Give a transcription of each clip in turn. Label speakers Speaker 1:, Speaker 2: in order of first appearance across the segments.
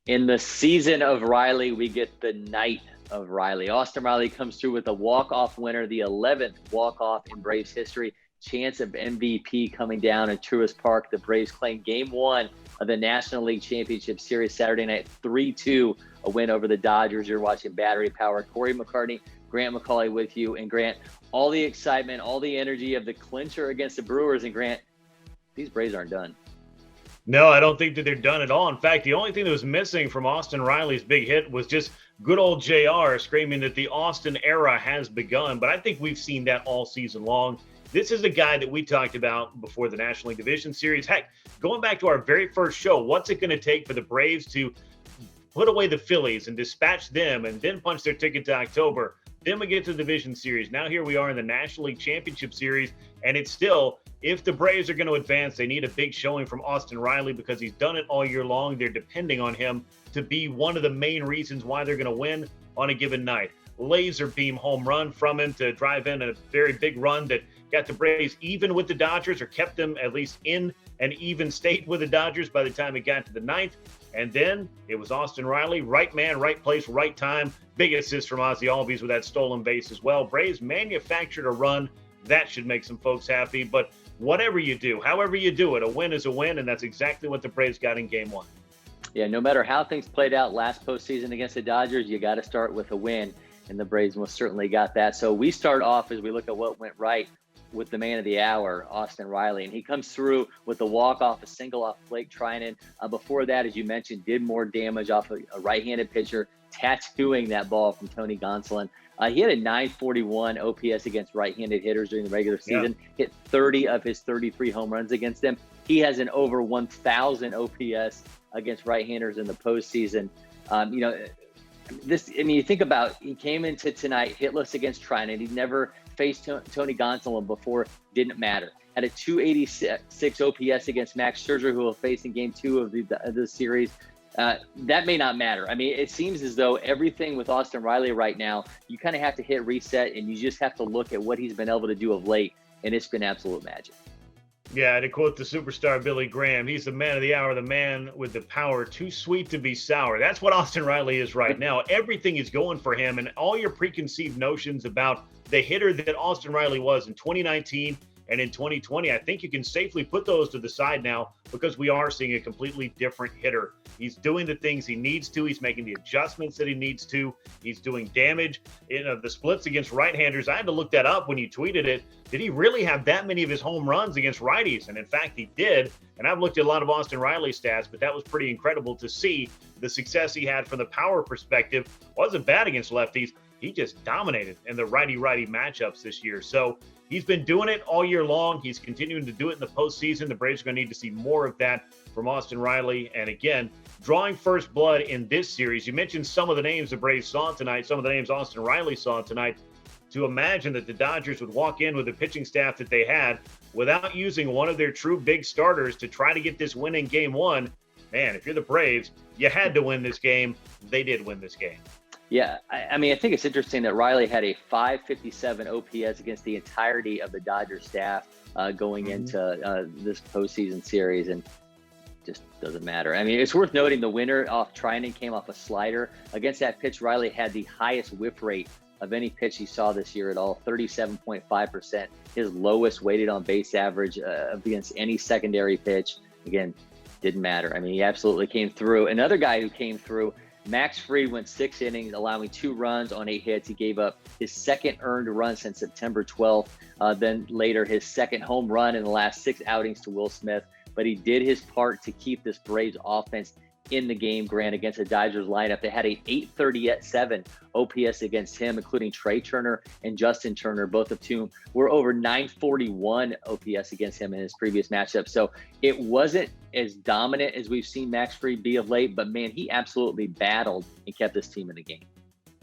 Speaker 1: In the season of Riley, we get the night of Riley. Austin Riley comes through with a walk-off winner, the 11th walk-off in Braves history. Chance of MVP coming down in Truist Park. The Braves claim Game 1 of the National League Championship Series Saturday night, 3-2, a win over the Dodgers. You're watching Battery Power. Cory McCartney, Grant McAuley with you. And Grant, all the excitement, all the energy of the clincher against the Brewers. And Grant, these Braves aren't done.
Speaker 2: No, I don't think that they're done at all. In fact, the only thing that was missing from Austin Riley's big hit was just good old JR screaming that the Austin era has begun. But I think we've seen that all season long. This is a guy that we talked about before the National League Division Series. Heck, going back to our very first show, what's it going to take for the Braves to put away the Phillies and dispatch them and then punch their ticket to October? Then we get to the Division Series. Now here we are in the National League Championship Series, and it's still, if the Braves are going to advance, they need a big showing from Austin Riley because he's done it all year long. They're depending on him to be one of the main reasons why they're going to win on a given night. Laser beam home run from him to drive in a very big run that got the Braves even with the Dodgers, or kept them at least in an even state with the Dodgers by the time it got to the ninth. And then it was Austin Riley, right man, right place, right time. Big assist from Ozzie Albies with that stolen base as well. Braves manufactured a run. That should make some folks happy. But whatever you do, however you do it, a win is a win, and that's exactly what the Braves got in Game 1.
Speaker 1: Yeah, no matter how things played out last postseason against the Dodgers, you got to start with a win, and the Braves most certainly got that. So we start off, as we look at what went right, with the man of the hour, Austin Riley. And he comes through with a walk-off, a single off Blake Trinan. Before that, as you mentioned, did more damage off a right-handed pitcher, tattooing that ball from Tony Gonsolin. He had a 941 OPS against right-handed hitters during the regular season, hit 30 of his 33 home runs against them. He has an over 1,000 OPS against right-handers in the postseason. You think about, he came into tonight hitless against Trinan. He never faced Tony Gonsolin before, didn't matter. Had a 286 OPS against Max Scherzer, who will face in Game 2 of the series. That may not matter. I mean, it seems as though everything with Austin Riley right now, you kind of have to hit reset, and you just have to look at what he's been able to do of late, and it's been absolute magic.
Speaker 2: Yeah, to quote the superstar Billy Graham, he's the man of the hour, the man with the power, too sweet to be sour. That's what Austin Riley is right now. Everything is going for him, and all your preconceived notions about the hitter that Austin Riley was in 2019 and in 2020, I think you can safely put those to the side now because we are seeing a completely different hitter. He's doing the things he needs to. He's making the adjustments that he needs to. He's doing damage. The splits against right-handers, I had to look that up when you tweeted it. Did he really have that many of his home runs against righties? And in fact, he did. And I've looked at a lot of Austin Riley stats, but that was pretty incredible to see the success he had from the power perspective. Wasn't bad against lefties. He just dominated in the righty-righty matchups this year. So he's been doing it all year long. He's continuing to do it in the postseason. The Braves are going to need to see more of that from Austin Riley. And again, drawing first blood in this series. You mentioned some of the names the Braves saw tonight, some of the names Austin Riley saw tonight. To imagine that the Dodgers would walk in with the pitching staff that they had without using one of their true big starters to try to get this win in Game 1, man, if you're the Braves, you had to win this game. They did win this game.
Speaker 1: Yeah, I mean, I think it's interesting that Riley had a 557 OPS against the entirety of the Dodgers staff going into this postseason series, and just doesn't matter. I mean, it's worth noting the winner off Trinan came off a slider. Against that pitch, Riley had the highest whiff rate of any pitch he saw this year at all, 37.5%. His lowest weighted on base average against any secondary pitch. Again, didn't matter. I mean, he absolutely came through. Another guy who came through, Max Fried, went 6 innings, allowing 2 runs on 8 hits. He gave up his second earned run since September 12th. Then later, his second home run in the last 6 outings to Will Smith. But he did his part to keep this Braves offense in the game, Grant, against the Dodgers lineup. They had a 837 OPS against him, including Trey Turner and Justin Turner, both of whom were over 941 OPS against him in his previous matchup. So it wasn't as dominant as we've seen Max Fried be of late, but man, he absolutely battled and kept this team in the game.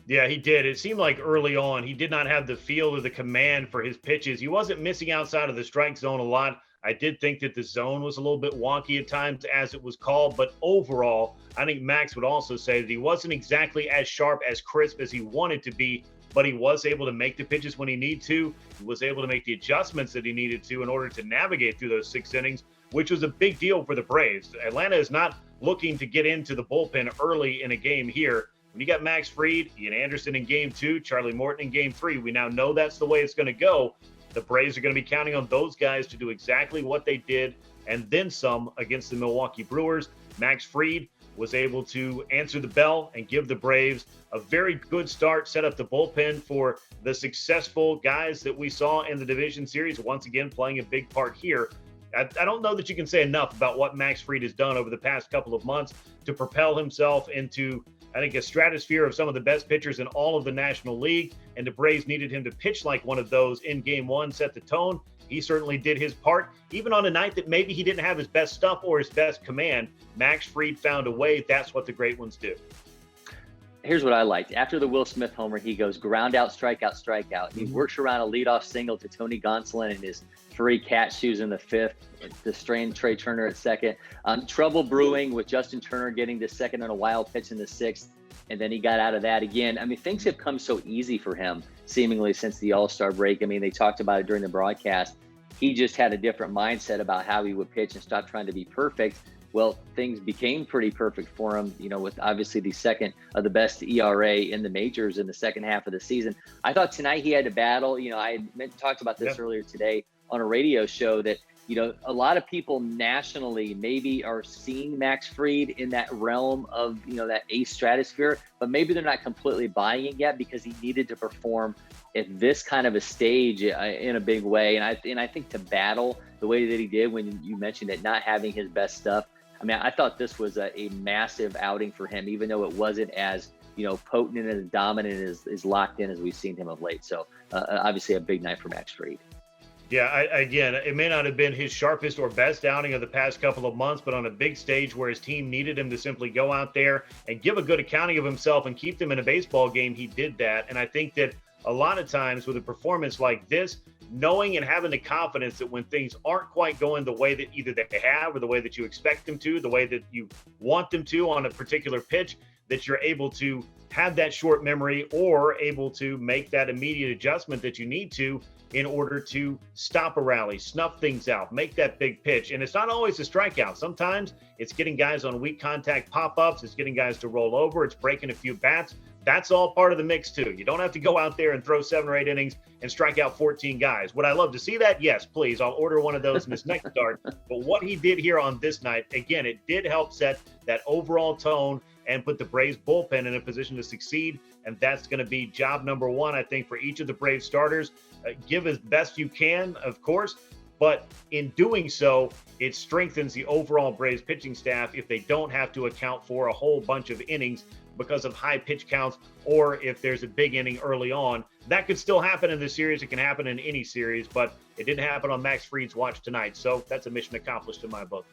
Speaker 2: Yeah, he did. It seemed like early on he did not have the feel or the command for his pitches. He wasn't missing outside of the strike zone a lot. I did think that the zone was a little bit wonky at times, as it was called, but overall, I think Max would also say that he wasn't exactly as sharp, as crisp as he wanted to be, but he was able to make the pitches when he needed to. He was able to make the adjustments that he needed to in order to navigate through those 6 innings, which was a big deal for the Braves. Atlanta is not looking to get into the bullpen early in a game here. When you got Max Fried, Ian Anderson in game 2, Charlie Morton in game 3, we now know that's the way it's going to go. The Braves are going to be counting on those guys to do exactly what they did and then some against the Milwaukee Brewers. Max Fried was able to answer the bell and give the Braves a very good start, set up the bullpen for the successful guys that we saw in the division series, once again playing a big part here. I don't know that you can say enough about what Max Fried has done over the past couple of months to propel himself into, I think, a stratosphere of some of the best pitchers in all of the National League, and the Braves needed him to pitch like one of those in game 1, set the tone. He certainly did his part. Even on a night that maybe he didn't have his best stuff or his best command, Max Fried found a way. That's what the great ones do.
Speaker 1: Here's what I liked. After the Will Smith homer, he goes ground out, strikeout, strikeout. He works around a leadoff single to Tony Gonsolin in his free cat shoes in the 5th, to strain Trey Turner at 2nd. Trouble brewing with Justin Turner getting to 2nd on a wild pitch in the 6th, and then he got out of that again. I mean, things have come so easy for him seemingly since the All-Star break. I mean, they talked about it during the broadcast. He just had a different mindset about how he would pitch and stop trying to be perfect. Well, things became pretty perfect for him, with obviously the second of the best ERA in the majors in the second half of the season. I thought tonight he had to battle. I talked about this earlier today on a radio show that, a lot of people nationally maybe are seeing Max Fried in that realm of, that ace stratosphere, but maybe they're not completely buying it yet because he needed to perform at this kind of a stage in a big way. And I think to battle the way that he did when you mentioned it, not having his best stuff, I mean, I thought this was a massive outing for him, even though it wasn't as, potent and as dominant as locked in as we've seen him of late. So obviously a big night for Max Fried.
Speaker 2: Yeah, again, it may not have been his sharpest or best outing of the past couple of months, but on a big stage where his team needed him to simply go out there and give a good accounting of himself and keep them in a baseball game, he did that. And I think that a lot of times with a performance like this, knowing and having the confidence that when things aren't quite going the way that either they have or the way that you expect them to, the way that you want them to on a particular pitch, that you're able to have that short memory or able to make that immediate adjustment that you need to in order to stop a rally, snuff things out, make that big pitch. And it's not always a strikeout. Sometimes it's getting guys on weak contact pop-ups. It's getting guys to roll over. It's breaking a few bats. That's all part of the mix too. You don't have to go out there and throw 7 or 8 innings and strike out 14 guys. Would I love to see that? Yes, please. I'll order one of those in this next start. But what he did here on this night, again, it did help set that overall tone and put the Braves bullpen in a position to succeed. And that's going to be job number 1, I think, for each of the Braves starters. Give as best you can, of course, but in doing so, it strengthens the overall Braves pitching staff if they don't have to account for a whole bunch of innings because of high pitch counts, or if there's a big inning early on. That could still happen in this series. It can happen in any series, but it didn't happen on Max Fried's watch tonight. So that's a mission accomplished in my book.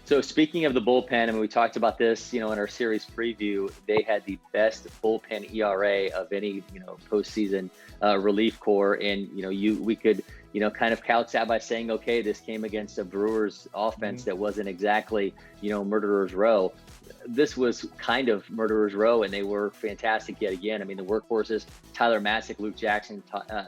Speaker 1: So speaking of the bullpen, and we talked about this, in our series preview, they had the best bullpen ERA of any, postseason relief corps. And, we could, kind of couch that by saying, okay, this came against a Brewers offense that wasn't exactly, murderer's row. This was kind of murderer's row, and they were fantastic yet again. I mean, the workhorses, Tyler Matzik, Luke Jackson,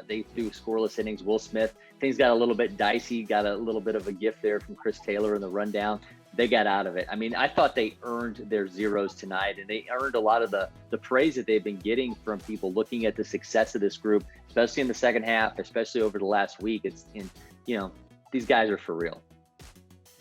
Speaker 1: they threw scoreless innings. Will Smith, things got a little bit dicey, got a little bit of a gift there from Chris Taylor in the rundown. They got out of it. I mean, I thought they earned their zeros tonight, and they earned a lot of the praise that they've been getting from people looking at the success of this group, especially in the second half, especially over the last week. These guys are for real.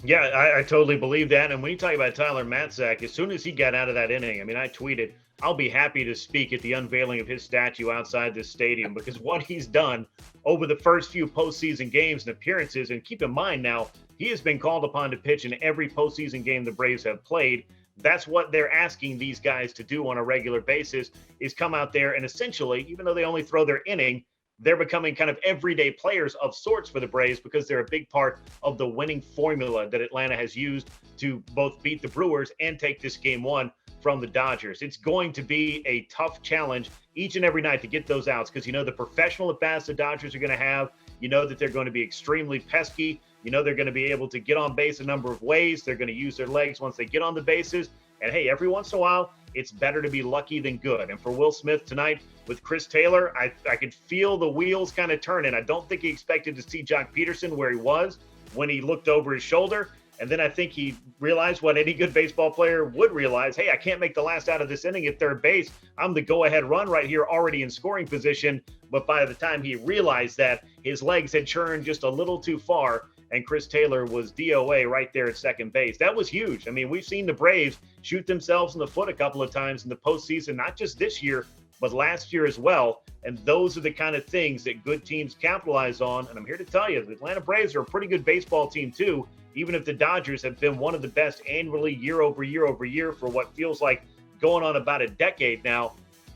Speaker 2: Yeah, I totally believe that. And when you talk about Tyler Matzak, as soon as he got out of that inning, I mean, I tweeted, I'll be happy to speak at the unveiling of his statue outside this stadium, because what he's done over the first few postseason games and appearances, and keep in mind now, he has been called upon to pitch in every postseason game the Braves have played. That's what they're asking these guys to do on a regular basis, is come out there and essentially, even though they only throw their inning, they're becoming kind of everyday players of sorts for the Braves, because they're a big part of the winning formula that Atlanta has used to both beat the Brewers and take this game 1 from the Dodgers. It's going to be a tough challenge each and every night to get those outs, because the professional at-bats the Dodgers are going to have, that they're going to be extremely pesky. They're going to be able to get on base a number of ways. They're going to use their legs once they get on the bases. And hey, every once in a while, it's better to be lucky than good. And for Will Smith tonight with Chris Taylor, I could feel the wheels kind of turning. I don't think he expected to see Jock Peterson where he was when he looked over his shoulder. And then I think he realized what any good baseball player would realize. Hey, I can't make the last out of this inning at third base. I'm the go-ahead run right here, already in scoring position. But by the time he realized that, his legs had churned just a little too far, and Chris Taylor was DOA right there at second base. That was huge. I mean, we've seen the Braves shoot themselves in the foot a couple of times in the postseason, not just this year, but last year as well. And those are the kind of things that good teams capitalize on. And I'm here to tell you, the Atlanta Braves are a pretty good baseball team too, even if the Dodgers have been one of the best annually year over year for what feels like going on about a decade now.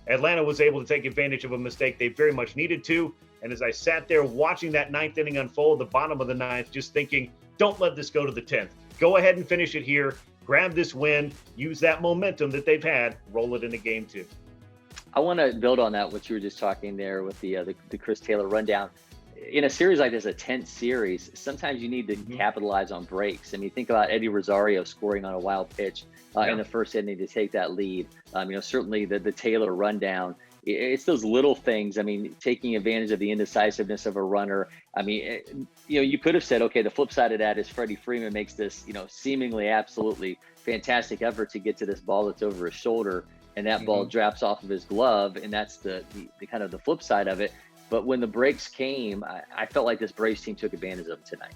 Speaker 2: Atlanta was able to take advantage of a mistake they very much needed to. And as I sat there watching that ninth inning unfold, the bottom of the ninth, just thinking, don't let this go to the 10th. Go ahead and finish it here. Grab this win. Use that momentum that they've had. Roll it into game 2.
Speaker 1: I want to build on that, what you were just talking there with the Chris Taylor rundown. In a series like this, a tense series, sometimes you need to capitalize on breaks. I mean, think about Eddie Rosario scoring on a wild pitch in the first inning to take that lead. Certainly the Taylor rundown. It's those little things. I mean, taking advantage of the indecisiveness of a runner. I mean, you could have said, okay, the flip side of that is Freddie Freeman makes this, seemingly absolutely fantastic effort to get to this ball that's over his shoulder, and that ball drops off of his glove, and that's the kind of the flip side of it. But when the breaks came, I felt like this Braves team took advantage of it tonight.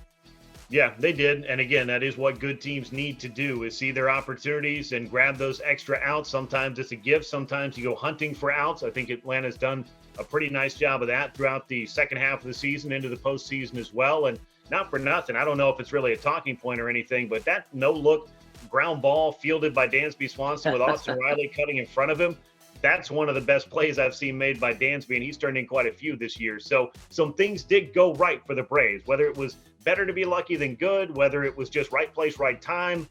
Speaker 2: Yeah, they did. And again, that is what good teams need to do, is see their opportunities and grab those extra outs. Sometimes it's a gift. Sometimes you go hunting for outs. I think Atlanta's done a pretty nice job of that throughout the second half of the season into the postseason as well. And not for nothing, I don't know if it's really a talking point or anything, but that no-look ground ball fielded by Dansby Swanson with Austin Riley cutting in front of him, that's one of the best plays I've seen made by Dansby, and he's turned in quite a few this year. So some things did go right for the Braves, whether it was better to be lucky than good, whether it was just right place, right time.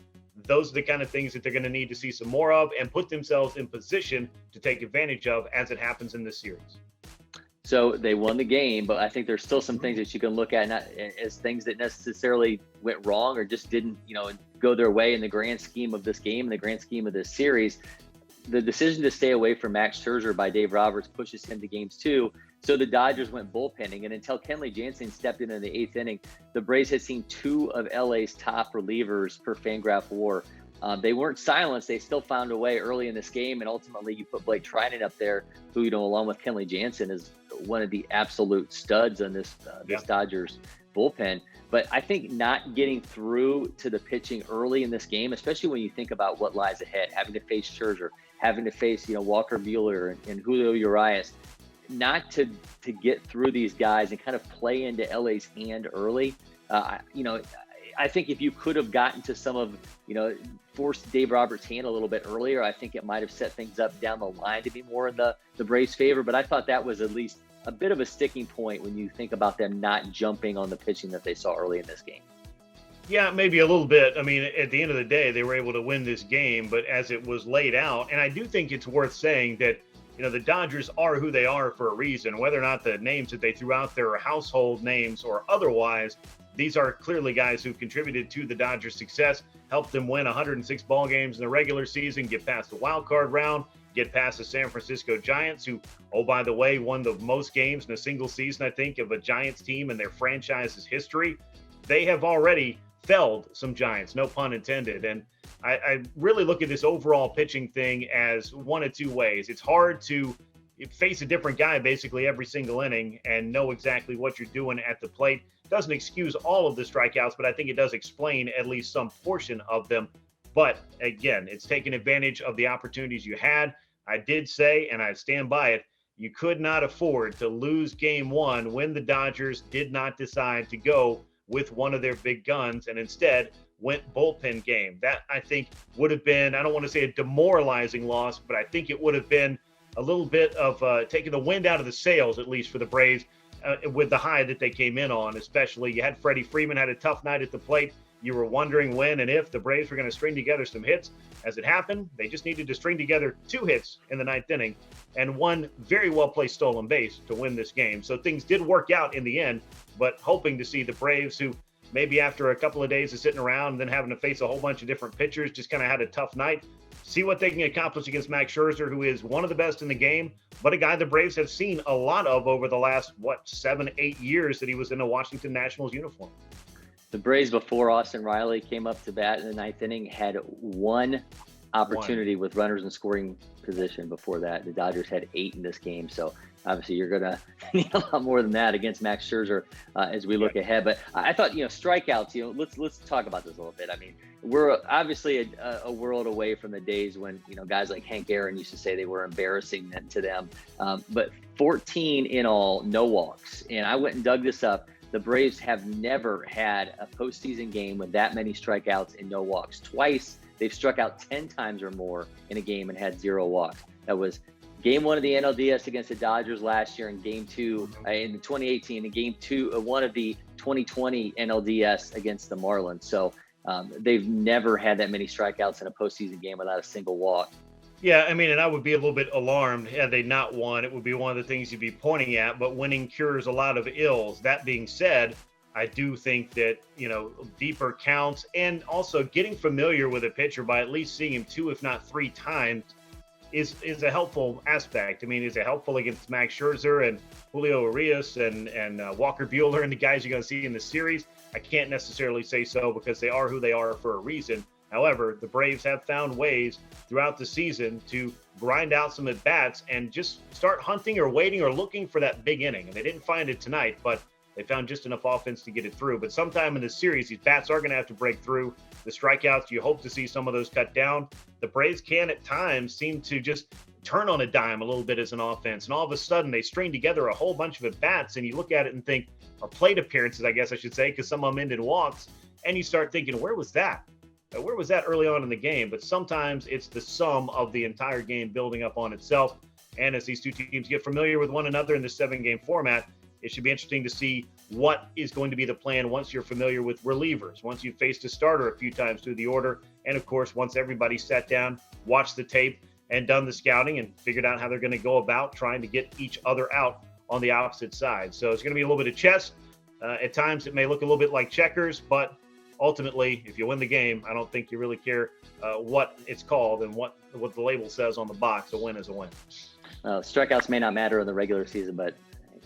Speaker 2: Those are the kind of things that they're going to need to see some more of and put themselves in position to take advantage of as it happens in this series.
Speaker 1: So they won the game, but I think there's still some things that you can look at not as things that necessarily went wrong or just didn't, go their way in the grand scheme of this game, in the grand scheme of this series. The decision to stay away from Max Scherzer by Dave Roberts pushes him to games 2. So the Dodgers went bullpenning, and until Kenley Jansen stepped in the 8th inning, the Braves had seen 2 of LA's top relievers per Fangraph WAR. They weren't silenced. They still found a way early in this game, and ultimately you put Blake Trinan up there, who, along with Kenley Jansen, is one of the absolute studs on this Dodgers bullpen. But I think not getting through to the pitching early in this game, especially when you think about what lies ahead, having to face Scherzer, having to face, Walker Buehler and Julio Urias, not to get through these guys and kind of play into LA's hand early. I think if you could have gotten to some of, forced Dave Roberts' hand a little bit earlier, I think it might have set things up down the line to be more in the Braves' favor. But I thought that was at least a bit of a sticking point when you think about them not jumping on the pitching that they saw early in this game.
Speaker 2: Yeah, maybe a little bit. I mean, at the end of the day, they were able to win this game, but as it was laid out, and I do think it's worth saying that, the Dodgers are who they are for a reason. Whether or not the names that they threw out there are household names or otherwise, these are clearly guys who contributed to the Dodgers' success, helped them win 106 ball games in the regular season, get past the wild card round, get past the San Francisco Giants, who, oh, by the way, won the most games in a single season, I think, of a Giants team in their franchise's history. They have already felled some Giants, no pun intended. And I really look at this overall pitching thing as one of two ways. It's hard to face a different guy basically every single inning and know exactly what you're doing at the plate. Doesn't excuse all of the strikeouts, but I think it does explain at least some portion of them. But again, it's taking advantage of the opportunities you had. I did say, and I stand by it, you could not afford to lose game 1 when the Dodgers did not decide to go with one of their big guns and instead went bullpen game. That, I think, would have been, I don't want to say a demoralizing loss, but I think it would have been a little bit of taking the wind out of the sails, at least for the Braves, with the high that they came in on. Especially, you had Freddie Freeman had a tough night at the plate. You were wondering when and if the Braves were going to string together some hits. As it happened, they just needed to string together 2 hits in the 9th inning and 1 very well-placed stolen base to win this game. So things did work out in the end, but hoping to see the Braves, who maybe after a couple of days of sitting around and then having to face a whole bunch of different pitchers, just kind of had a tough night, see what they can accomplish against Max Scherzer, who is one of the best in the game, but a guy the Braves have seen a lot of over the last, 7-8 years that he was in a Washington Nationals uniform.
Speaker 1: The Braves, before Austin Riley came up to bat in the ninth inning, had one opportunity with runners in scoring position before that. The Dodgers had 8 in this game. So obviously you're going to need a lot more than that against Max Scherzer as we look ahead. But I thought, strikeouts, let's talk about this a little bit. I mean, we're obviously a world away from the days when, guys like Hank Aaron used to say they were embarrassing to them. But 14 in all, no walks. And I went and dug this up. The Braves have never had a postseason game with that many strikeouts and no walks. Twice, they've struck out 10 times or more in a game and had 0 walks. That was Game 1 of the NLDS against the Dodgers last year, and Game 2 in 2018, and Game 1 of the 2020 NLDS against the Marlins. So they've never had that many strikeouts in a postseason game without a single walk.
Speaker 2: Yeah, I mean, and I would be a little bit alarmed had they not won. It would be one of the things you'd be pointing at, but winning cures a lot of ills. That being said, I do think that, deeper counts and also getting familiar with a pitcher by at least seeing him 2, if not 3 times is a helpful aspect. I mean, is it helpful against Max Scherzer and Julio Urias and Walker Buehler and the guys you're going to see in the series? I can't necessarily say so because they are who they are for a reason. However, the Braves have found ways throughout the season to grind out some at-bats and just start hunting or waiting or looking for that big inning. And they didn't find it tonight, but they found just enough offense to get it through. But sometime in the series, these bats are going to have to break through. The strikeouts, you hope to see some of those cut down. The Braves can at times seem to just turn on a dime a little bit as an offense. And all of a sudden, they string together a whole bunch of at-bats, and you look at it and think, or plate appearances, I guess I should say, because some of them ended walks, and you start thinking, where was that? Where was that early on in the game? But sometimes it's the sum of the entire game building up on itself. And as these two teams get familiar with one another in this 7-game format, it should be interesting to see what is going to be the plan once you're familiar with relievers, once you've faced a starter a few times through the order, and of course, once everybody sat down, watched the tape, and done the scouting and figured out how they're going to go about trying to get each other out on the opposite side. So it's going to be a little bit of chess. At times, it may look a little bit like checkers, but ultimately, if you win the game, I don't think you really care what it's called and what the label says on the box. A win is a win.
Speaker 1: Strikeouts may not matter in the regular season, but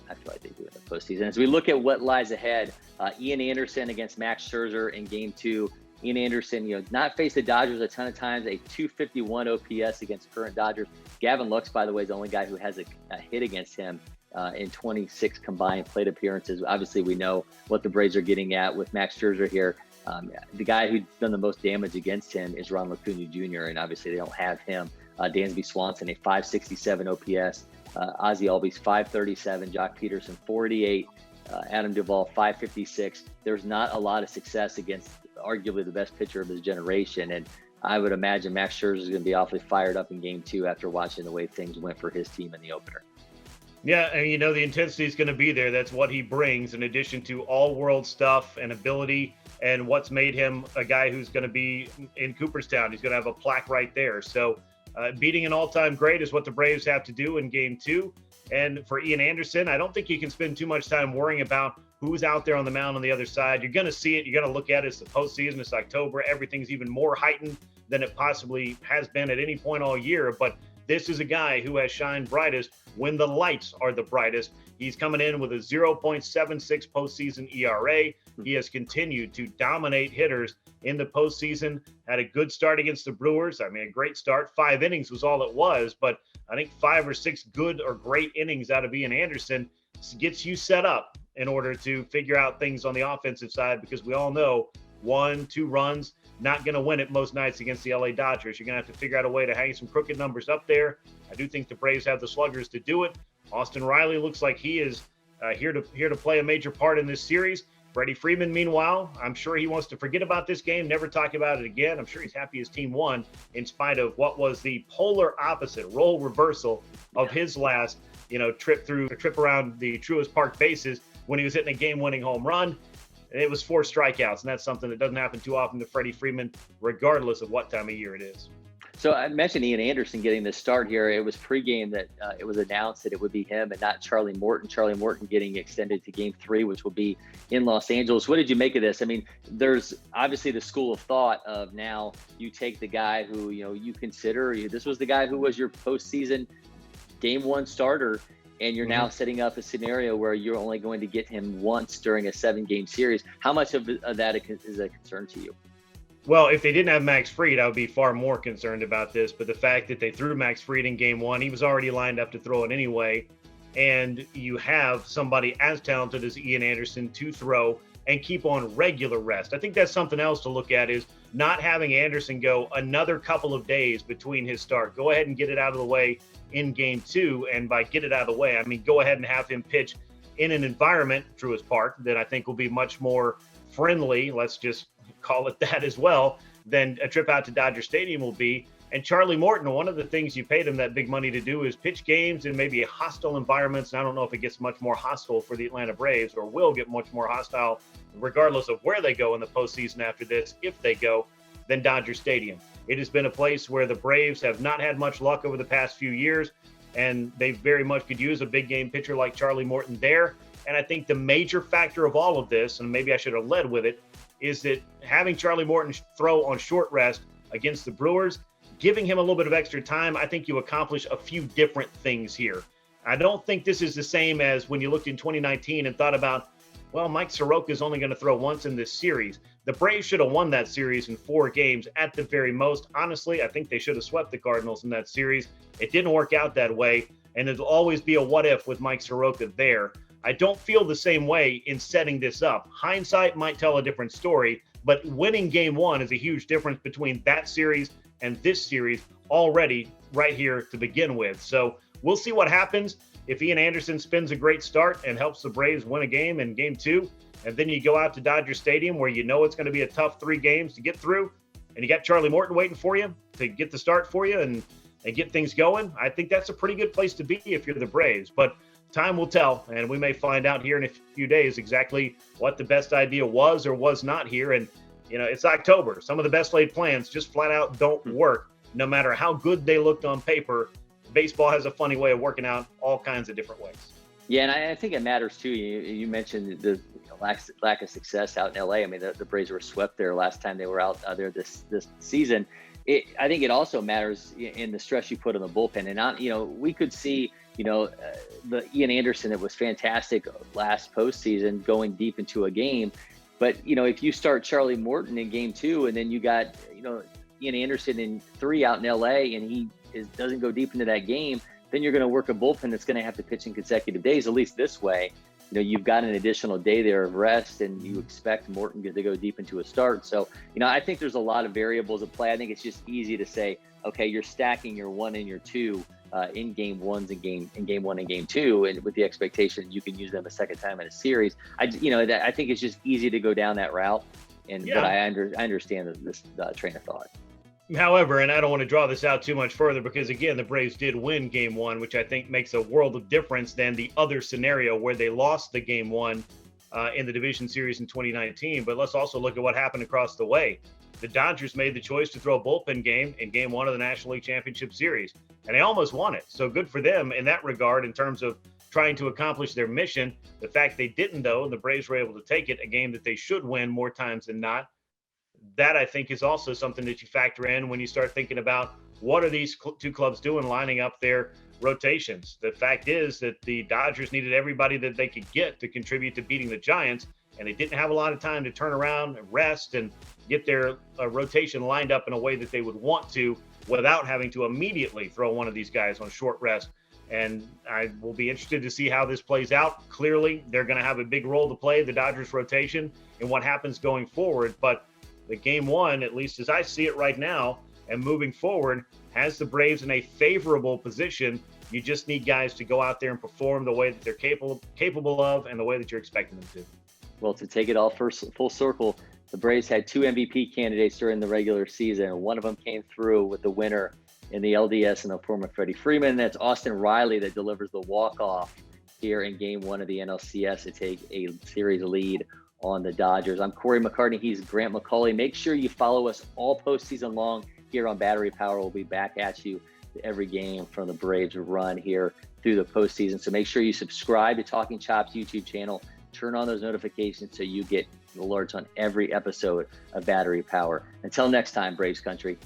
Speaker 1: I feel like they do in the postseason. As we look at what lies ahead, Ian Anderson against Max Scherzer in Game 2. Ian Anderson, not faced the Dodgers a ton of times, a 251 OPS against current Dodgers. Gavin Lux, by the way, is the only guy who has a hit against him in 26 combined plate appearances. Obviously, we know what the Braves are getting at with Max Scherzer here. The guy who's done the most damage against him is Ron Acuna Jr., and obviously they don't have him. Dansby Swanson, a 567 OPS. Ozzie Albies, 537. Jock Peterson, 48. Adam Duvall, 556. There's not a lot of success against arguably the best pitcher of his generation. And I would imagine Max Scherzer is going to be awfully fired up in Game 2 after watching the way things went for his team in the opener.
Speaker 2: Yeah, and the intensity is going to be there. That's what he brings in addition to all-world stuff and ability and what's made him a guy who's going to be in Cooperstown. He's going to have a plaque right there. So beating an all-time great is what the Braves have to do in Game 2. And for Ian Anderson, I don't think you can spend too much time worrying about who's out there on the mound on the other side. You're going to see it. You're going to look at it. It's the postseason. It's October. Everything's even more heightened than it possibly has been at any point all year. But this is a guy who has shined brightest when the lights are the brightest. He's coming in with a 0.76 postseason ERA. He has continued to dominate hitters in the postseason. Had a good start against the Brewers. I mean, a great start. 5 innings was all it was, but I think 5 or 6 good or great innings out of Ian Anderson gets you set up in order to figure out things on the offensive side, because we all know 1-2 runs, not going to win it most nights against the LA Dodgers. You're going to have to figure out a way to hang some crooked numbers up there. I do think the Braves have the sluggers to do it. Austin Riley looks like he is here to play a major part in this series. Freddie Freeman, meanwhile, I'm sure he wants to forget about this game, never talk about it again. I'm sure he's happy his team won in spite of what was the polar opposite role reversal of his last, trip around the Truist Park bases when he was hitting a game-winning home run. It was 4 strikeouts, and that's something that doesn't happen too often to Freddie Freeman, regardless of what time of year it is.
Speaker 1: So I mentioned Ian Anderson getting this start here. It was pregame that it was announced that it would be him and not Charlie Morton. Charlie Morton getting extended to Game 3, which will be in Los Angeles. What did you make of this? I mean, there's obviously the school of thought of now you take the guy who, you consider, this was the guy who was your postseason Game 1 starter, and you're now setting up a scenario where you're only going to get him once during a 7-game series. How much of that is a concern to you?
Speaker 2: Well, if they didn't have Max Fried, I would be far more concerned about this. But the fact that they threw Max Fried in game 1, he was already lined up to throw it anyway. And you have somebody as talented as Ian Anderson to throw and keep on regular rest. I think that's something else to look at, is not having Anderson go another couple of days between his start. Go ahead and get it out of the way in game 2. And by get it out of the way, I mean, go ahead and have him pitch in an environment, Truist Park, that I think will be much more friendly, let's just call it that as well, than a trip out to Dodger Stadium will be. And Charlie Morton, one of the things you paid him that big money to do is pitch games in maybe hostile environments. And I don't know if it gets much more hostile for the Atlanta Braves, or will get much more hostile regardless of where they go in the postseason after this, if they go, than Dodger Stadium. It has been a place where the Braves have not had much luck over the past few years, and they very much could use a big game pitcher like Charlie Morton there. And I think the major factor of all of this, and maybe I should have led with it, is that having Charlie Morton throw on short rest against the Brewers, giving him a little bit of extra time, I think you accomplish a few different things here. I don't think this is the same as when you looked in 2019 and thought about, well, Mike Soroka is only going to throw once in this series. The Braves should have won that series in 4 games at the very most. Honestly, I think they should have swept the Cardinals in that series. It didn't work out that way, and it'll always be a what if with Mike Soroka there. I don't feel the same way in setting this up. Hindsight might tell a different story, but winning game 1 is a huge difference between that series and this series already right here to begin with. So we'll see what happens. If Ian Anderson spins a great start and helps the Braves win a game in game 2, and then you go out to Dodger Stadium where you know it's going to be a tough 3 games to get through, and you got Charlie Morton waiting for you to get the start for you and get things going, I think that's a pretty good place to be if you're the Braves. But time will tell, and we may find out here in a few days exactly what the best idea was or was not here. And, you know, it's October. Some of the best laid plans just flat out don't work, no matter how good they looked on paper. Baseball has a funny way of working out all kinds of different ways.
Speaker 1: Yeah, and I think it matters too. You mentioned the lack of success out in LA. I mean, the Braves were swept there last time they were out there this season. I think it also matters in the stress you put on the bullpen. And we could see, the Ian Anderson that was fantastic last postseason going deep into a game. But if you start Charlie Morton in game 2, and then you got Ian Anderson in 3 out in LA, and he doesn't go deep into that game, then you're going to work a bullpen that's going to have to pitch in consecutive days. At least this way, you've got an additional day there of rest, and you expect Morton to go deep into a start. So, I think there's a lot of variables at play. I think it's just easy to say, okay, you're stacking your 1 and your 2 in game 1s and game 1 and game 2, and with the expectation you can use them a second time in a series. I think it's just easy to go down that route, but I understand this train of thought.
Speaker 2: However, and I don't want to draw this out too much further, because again, the Braves did win game 1, which I think makes a world of difference than the other scenario where they lost the game 1 in the division series in 2019. But let's also look at what happened across the way. The Dodgers made the choice to throw a bullpen game in game 1 of the National League Championship Series, and they almost won it. So good for them in that regard in terms of trying to accomplish their mission. The fact they didn't, though, and the Braves were able to take it, a game that they should win more times than not, that I think is also something that you factor in when you start thinking about what are these 2 clubs doing lining up their rotations. The fact is that the Dodgers needed everybody that they could get to contribute to beating the Giants, and they didn't have a lot of time to turn around and rest and get their rotation lined up in a way that they would want to without having to immediately throw one of these guys on short rest. And I will be interested to see how this plays out. Clearly, they're going to have a big role to play, the Dodgers rotation, and what happens going forward. But the game 1, at least as I see it right now, and moving forward, has the Braves in a favorable position. You just need guys to go out there and perform the way that they're capable of, and the way that you're expecting them to.
Speaker 1: Well, to take it all full circle, the Braves had 2 MVP candidates during the regular season, and one of them came through with the winner in the LDS in the form of Freddie Freeman. That's Austin Riley that delivers the walk-off here in game 1 of the NLCS to take a series lead on the Dodgers. I'm Cory McCartney. He's Grant McAuley. Make sure you follow us all postseason long here on Battery Power. We'll be back at you every game from the Braves run here through the postseason. So make sure you subscribe to Talking Chops YouTube channel. Turn on those notifications so you get alerts on every episode of Battery Power. Until next time, Braves country.